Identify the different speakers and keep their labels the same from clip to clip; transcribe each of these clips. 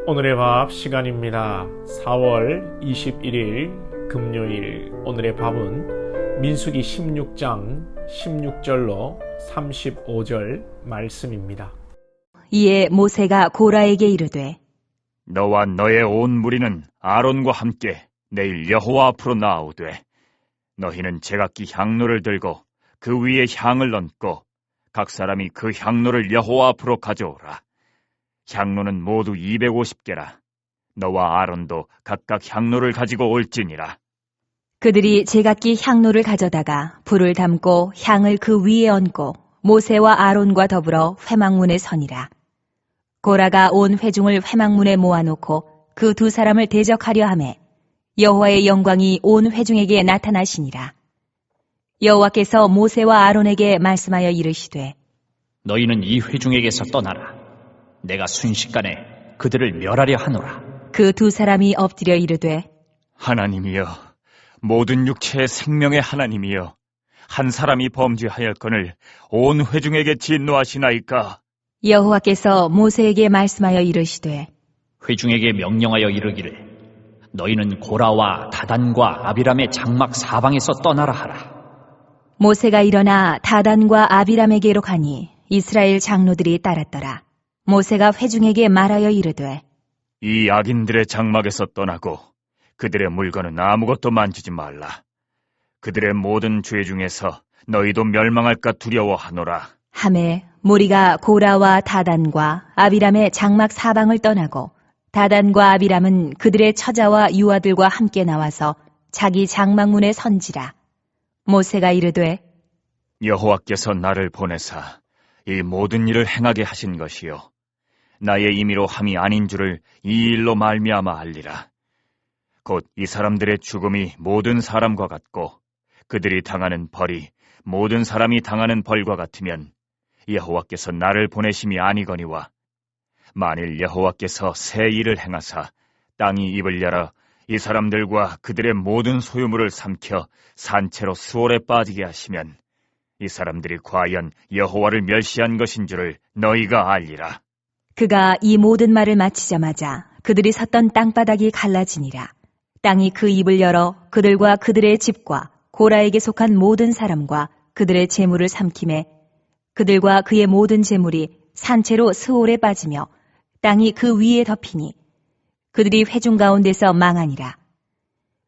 Speaker 1: 오늘의 밥 시간입니다. 4월 21일 금요일. 오늘의 밥은 민수기 16장 16절로 35절 말씀입니다.
Speaker 2: 이에 모세가 고라에게 이르되
Speaker 3: 너와 너의 온 무리는 아론과 함께 내일 여호와 앞으로 나아오되 너희는 제각기 향로를 들고 그 위에 향을 얹고 각 사람이 그 향로를 여호와 앞으로 가져오라. 향로는 모두 250개라. 너와 아론도 각각 향로를 가지고 올지니라.
Speaker 2: 그들이 제각기 향로를 가져다가 불을 담고 향을 그 위에 얹고 모세와 아론과 더불어 회막문에 서니라. 고라가 온 회중을 회막문에 모아놓고 그 두 사람을 대적하려 하매 여호와의 영광이 온 회중에게 나타나시니라. 여호와께서 모세와 아론에게 말씀하여 이르시되
Speaker 4: 너희는 이 회중에게서 떠나라. 내가 순식간에 그들을 멸하려 하노라.
Speaker 2: 그 두 사람이 엎드려 이르되
Speaker 3: 하나님이여, 모든 육체의 생명의 하나님이여, 한 사람이 범죄하였거늘 온 회중에게 진노하시나이까?
Speaker 2: 여호와께서 모세에게 말씀하여 이르시되
Speaker 4: 회중에게 명령하여 이르기를 너희는 고라와 다단과 아비람의 장막 사방에서 떠나라 하라.
Speaker 2: 모세가 일어나 다단과 아비람에게로 가니 이스라엘 장로들이 따랐더라. 모세가 회중에게 말하여 이르되
Speaker 3: 이 악인들의 장막에서 떠나고 그들의 물건은 아무것도 만지지 말라. 그들의 모든 죄 중에서 너희도 멸망할까 두려워하노라.
Speaker 2: 하매 무리가 고라와 다단과 아비람의 장막 사방을 떠나고 다단과 아비람은 그들의 처자와 유아들과 함께 나와서 자기 장막문에 선지라. 모세가 이르되
Speaker 3: 여호와께서 나를 보내사 이 모든 일을 행하게 하신 것이요 나의 임의로 함이 아닌 줄을 이 일로 말미암아 알리라. 곧 이 사람들의 죽음이 모든 사람과 같고 그들이 당하는 벌이 모든 사람이 당하는 벌과 같으면 여호와께서 나를 보내심이 아니거니와 만일 여호와께서 새 일을 행하사 땅이 입을 열어 이 사람들과 그들의 모든 소유물을 삼켜 산채로 수월에 빠지게 하시면 이 사람들이 과연 여호와를 멸시한 것인 줄을 너희가 알리라.
Speaker 2: 그가 이 모든 말을 마치자마자 그들이 섰던 땅바닥이 갈라지니라. 땅이 그 입을 열어 그들과 그들의 집과 고라에게 속한 모든 사람과 그들의 재물을 삼키매 그들과 그의 모든 재물이 산채로 스올에 빠지며 땅이 그 위에 덮이니 그들이 회중 가운데서 망하니라.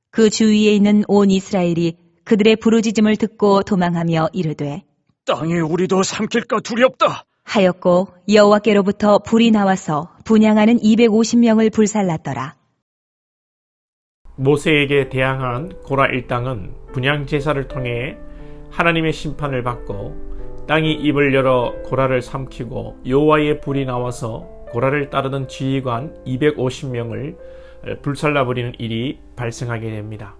Speaker 2: 그 주위에 있는 온 이스라엘이 그들의 부르짖음을 듣고 도망하며 이르되
Speaker 3: 땅이 우리도 삼킬까 두렵다
Speaker 2: 하였고 여호와께로부터 불이 나와서 분향하는 250명을 불살랐더라.
Speaker 1: 모세에게 대항한 고라 일당은 분향 제사를 통해 하나님의 심판을 받고 땅이 입을 열어 고라를 삼키고 여호와의 불이 나와서 고라를 따르던 지휘관 250명을 불살라버리는 일이 발생하게 됩니다.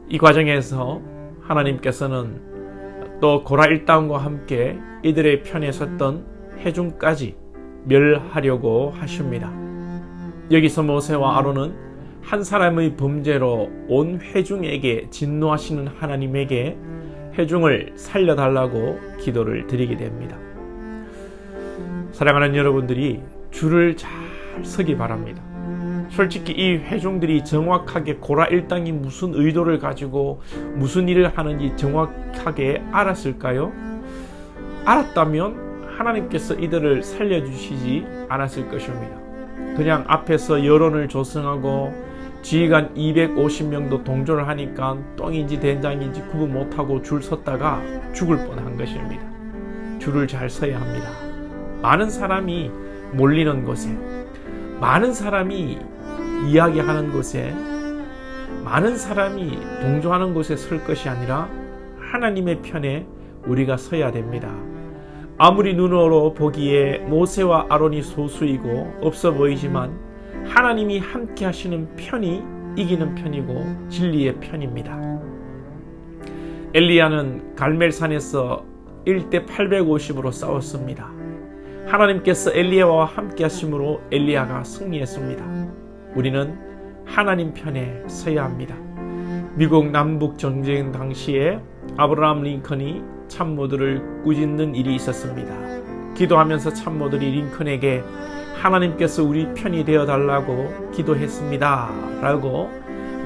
Speaker 1: 이 과정에서 하나님께서는 또 고라 일당과 함께 이들의 편에 섰던 회중까지 멸하려고 하십니다. 여기서 모세와 아론은 한 사람의 범죄로 온 회중에게 진노하시는 하나님에게 회중을 살려달라고 기도를 드리게 됩니다. 사랑하는 여러분들이 줄을 잘 서기 바랍니다. 솔직히 이 회중들이 정확하게 고라 일당이 무슨 의도를 가지고 무슨 일을 하는지 정확하게 알았을까요? 알았다면 하나님께서 이들을 살려주시지 않았을 것입니다. 그냥 앞에서 여론을 조성하고 지휘관 250명도 동조를 하니까 똥인지 된장인지 구분 못하고 줄 섰다가 죽을 뻔한 것입니다. 줄을 잘 서야 합니다. 많은 사람이 몰리는 곳에, 많은 사람이 이야기하는 곳에, 많은 사람이 동조하는 곳에 설 것이 아니라 하나님의 편에 우리가 서야 됩니다. 아무리 눈으로 보기에 모세와 아론이 소수이고 없어 보이지만 하나님이 함께 하시는 편이 이기는 편이고 진리의 편입니다. 엘리야는 갈멜산에서 1대 850으로 싸웠습니다. 하나님께서 엘리야와 함께 하심으로 엘리야가 승리했습니다. 우리는 하나님 편에 서야 합니다. 미국 남북 전쟁 당시에 아브라함 링컨이 참모들을 꾸짖는 일이 있었습니다. 기도하면서 참모들이 링컨에게 하나님께서 우리 편이 되어 달라고 기도했습니다 라고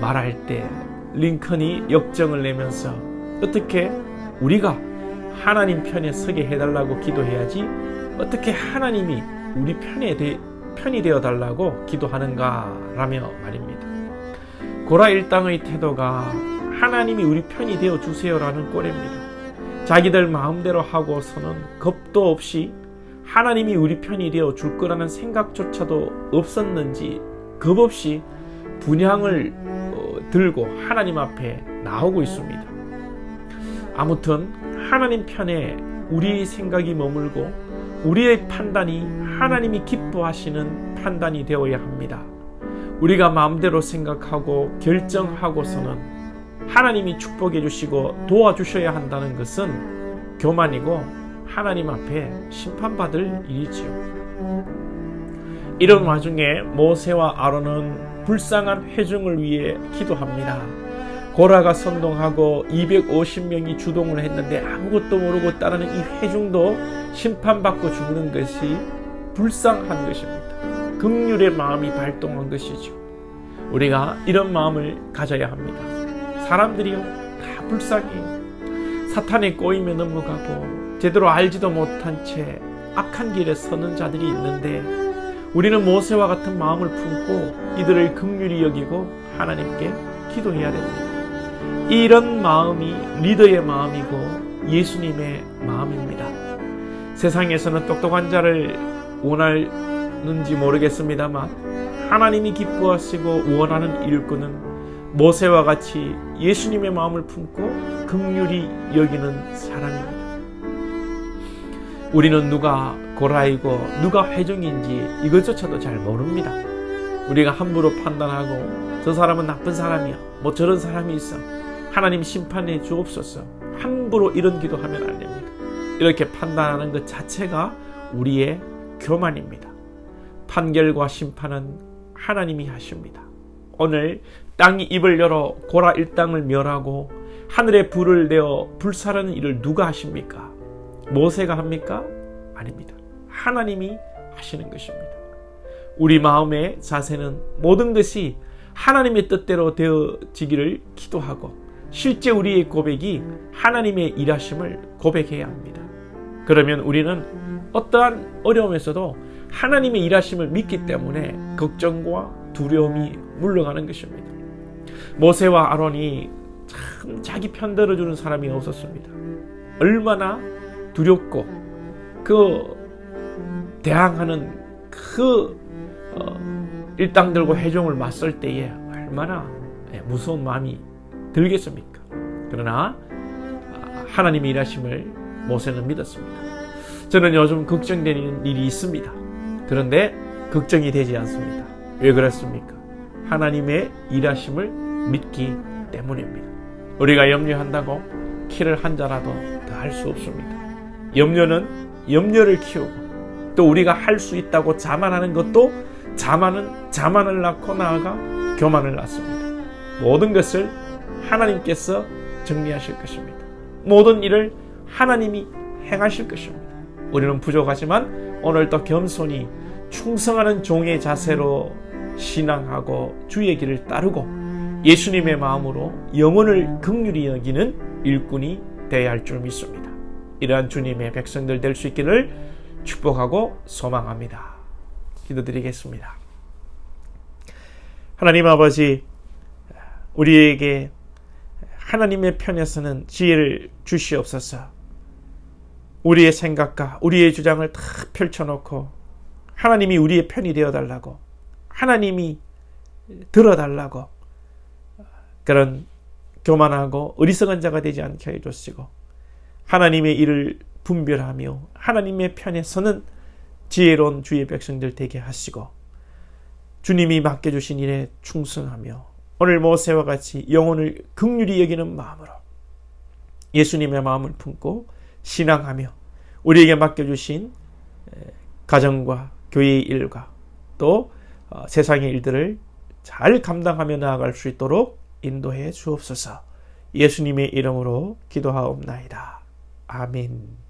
Speaker 1: 말할 때 링컨이 역정을 내면서 어떻게 우리가 하나님 편에 서게 해달라고 기도해야지 어떻게 하나님이 우리 편이 되어 달라고 기도하는가 라며 말입니다. 고라 일당의 태도가 하나님이 우리 편이 되어 주세요라는 꼴입니다. 자기들 마음대로 하고서는 겁도 없이 하나님이 우리 편이 되어 줄 거라는 생각조차도 없었는지 겁없이 분향을 들고 하나님 앞에 나오고 있습니다. 아무튼 하나님 편에 우리의 생각이 머물고 우리의 판단이 하나님이 기뻐하시는 판단이 되어야 합니다. 우리가 마음대로 생각하고 결정하고서는 하나님이 축복해 주시고 도와주셔야 한다는 것은 교만이고 하나님 앞에 심판받을 일이지요. 이런 와중에 모세와 아론은 불쌍한 회중을 위해 기도합니다. 고라가 선동하고 250명이 주동을 했는데 아무것도 모르고 따르는 이 회중도 심판받고 죽는 것이 불쌍한 것입니다. 긍휼의 마음이 발동한 것이죠. 우리가 이런 마음을 가져야 합니다. 사람들이요 다 불쌍해요. 사탄에 꼬이며 넘어가고 제대로 알지도 못한 채 악한 길에 서는 자들이 있는데 우리는 모세와 같은 마음을 품고 이들을 긍휼히 여기고 하나님께 기도해야 됩니다. 이런 마음이 리더의 마음이고 예수님의 마음입니다. 세상에서는 똑똑한 자를 원하는지 모르겠습니다만 하나님이 기뻐하시고 원하는 일꾼은 모세와 같이 예수님의 마음을 품고 긍휼히 여기는 사람입니다. 우리는 누가 고라이고 누가 회중인지 이것조차도 잘 모릅니다. 우리가 함부로 판단하고 저 사람은 나쁜 사람이야, 뭐 저런 사람이 있어, 하나님 심판해 주옵소서, 함부로 이런 기도하면 안 됩니다. 이렇게 판단하는 것 자체가 우리의 교만입니다. 판결과 심판은 하나님이 하십니다. 오늘 땅이 입을 열어 고라 일당을 멸하고 하늘에 불을 내어 불사르는 일을 누가 하십니까? 모세가 합니까? 아닙니다. 하나님이 하시는 것입니다. 우리 마음의 자세는 모든 것이 하나님의 뜻대로 되어지기를 기도하고 실제 우리의 고백이 하나님의 일하심을 고백해야 합니다. 그러면 우리는 어떠한 어려움에서도 하나님의 일하심을 믿기 때문에 걱정과 두려움이 물러가는 것입니다. 모세와 아론이 참 자기 편 들어주는 사람이 없었습니다. 얼마나 두렵고 대항하는 일당들과 회중을 맞설 때에 얼마나 무서운 마음이 들겠습니까? 그러나 하나님의 일하심을 모세는 믿었습니다. 저는 요즘 걱정되는 일이 있습니다. 그런데 걱정이 되지 않습니다. 왜 그렇습니까? 하나님의 일하심을 믿기 때문입니다. 우리가 염려한다고 키를 한 자라도 더 할 수 없습니다. 염려는 염려를 키우고 또 우리가 할 수 있다고 자만하는 것도 자만을 낳고 나아가 교만을 낳습니다. 모든 것을 하나님께서 정리하실 것입니다. 모든 일을 하나님이 행하실 것입니다. 우리는 부족하지만 오늘도 겸손히 충성하는 종의 자세로 신앙하고 주의 길을 따르고 예수님의 마음으로 영혼을 긍휼히 여기는 일꾼이 되어야 할 줄 믿습니다. 이러한 주님의 백성들 될 수 있기를 축복하고 소망합니다. 기도드리겠습니다. 하나님 아버지, 우리에게 하나님의 편에서는 지혜를 주시옵소서. 우리의 생각과 우리의 주장을 다 펼쳐놓고 하나님이 우리의 편이 되어달라고, 하나님이 들어달라고 그런 교만하고 어리석은 자가 되지 않게 해주시고 하나님의 일을 분별하며 하나님의 편에 서는 지혜로운 주의 백성들 되게 하시고 주님이 맡겨주신 일에 충성하며 오늘 모세와 같이 영혼을 긍휼히 여기는 마음으로 예수님의 마음을 품고 신앙하며 우리에게 맡겨주신 가정과 교회의 일과 또 세상의 일들을 잘 감당하며 나아갈 수 있도록 인도해 주옵소서. 예수님의 이름으로 기도하옵나이다. 아멘.